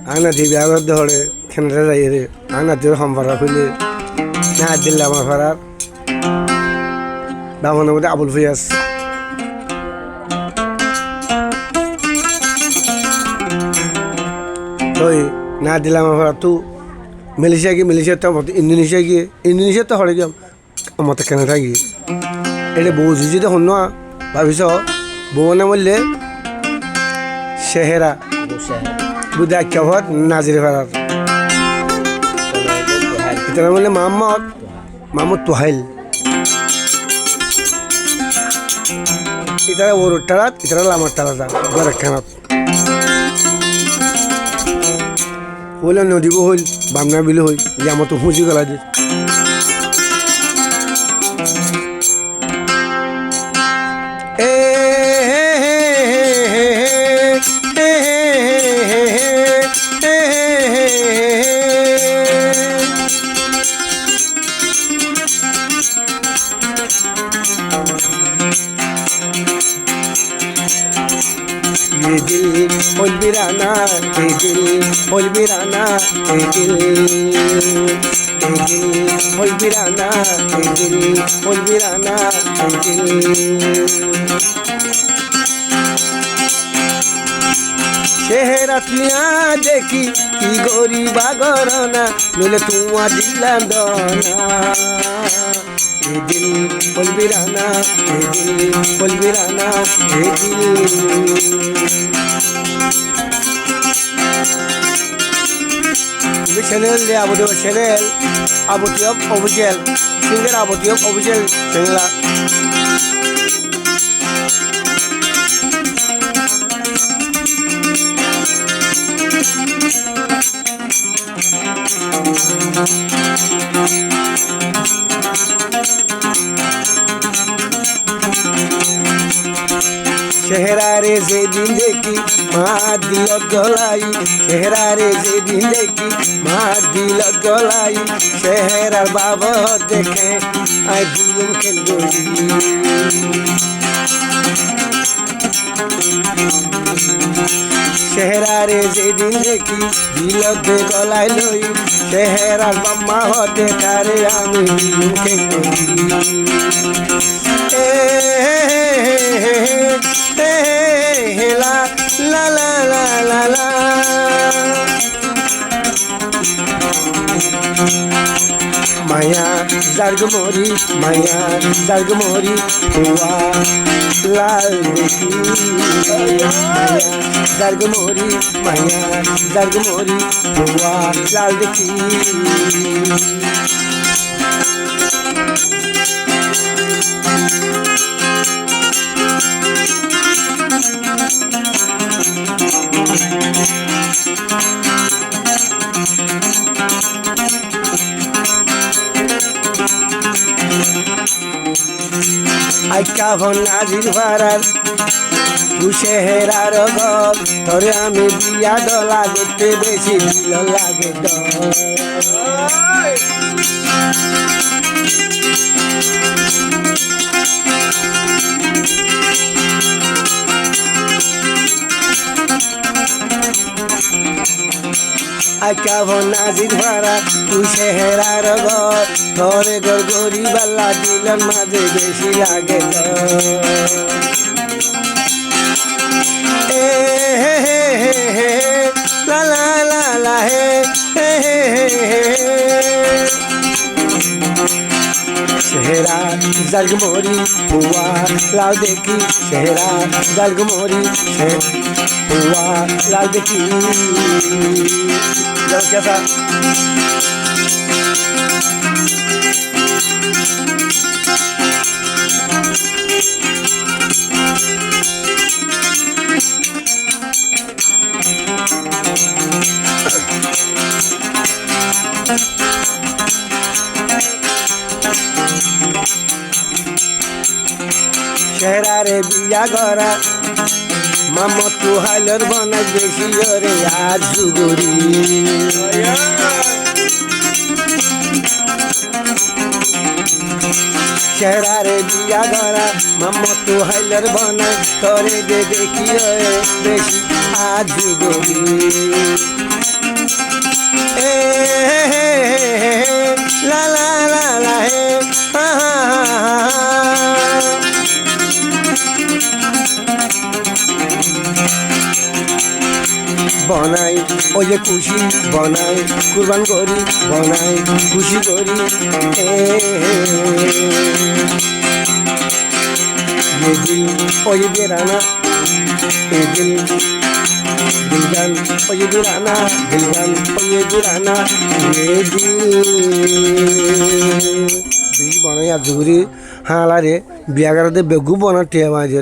আনা দিবি আবার ধরে খেনটা যাই রে আনা দিয়ে সম্পারা খুলে না দিলে আমার ফারার দামনের মধ্যে আবুল ফিয়াস তুই না দিলে আমার ফারার তু মালয়েশিয়া তো ইন্দোনেশিয়া তো হরে গিয়ে আমার কেনাটা গিয়ে এটা বউ যদি হন না ভাবিস বউ না বললে সেহেরা বুধ আখ্যা হত নাজির ফারার এটা বললে মাহমুদ তোহাইল ইতারা ওর টারাত ইতারা লামার টারাটা গড়ের খানাত হইল নদীব হইল বামনা বিল হইল যে আমার তো হুঁচি গলা দিয়ে ये दिल होलबिराना ये दिल होलबिराना ये दिल होलबिराना ये दिल होलबिराना ये दिल চেহারাটিয়া দেখি কি গরিবা গরনা নইলে তোমার দিলাম দনা এ দিল বলবিরানা এ দিল বলবিরানা এ দিল চ্যানেল দে আবুদেব channel Abutayyab official singer Abutayyab official channel চেহারারে যেদিন দেখি মা দিল গলাই চেহারারে যেদিন দেখি মা দিল গলাই চেহারার বাবা দেখে আই দিলুম খেল গলি চেহারারে যেদিন দেখি দিল গলাই লই চেহারার বাম্মা হতে কারে আমি দিলুম খেল গলি la la la la la la Maya zargmori huwa lal ki Maya zargmori huwa lal ki আইকা হন নাজির ফারার তু চেহারার গল তোরে আমি বিয়া দলা দেখতে বেশি দিল লাগে আইকা হন নাজির ফারার তু চেহারার গল তোরে গড়গড়ি বাল্লা দিলের মাঝে বেশি লাগে লা লা লা লা হে চেহারা জলগমরি হুয়া লাল দেখি চেহারা জলগমরি হুয়া লাল দেখি कैसा চেহারারে বিয়া গড়া মামা তু হাইলর বানাই বেশি রে আর জুগুরি চেহারারে বিয়া গড়া মামত হাইলার বনায় তরে দে দেখি বেশি আজু গবি এ লা লা লা লা হে হা হা হা বনাই ওই যে খুশি বনাই কুরবান করি বনাই খুশি করি দিল ওই বেরানা দিল দিলগান ওই বেরানা দিলগান ওই বেরানা বেশি বনাই আর জুগুরি হালারে বিয়া করাতে বেগু বনা টিয়া মাঝে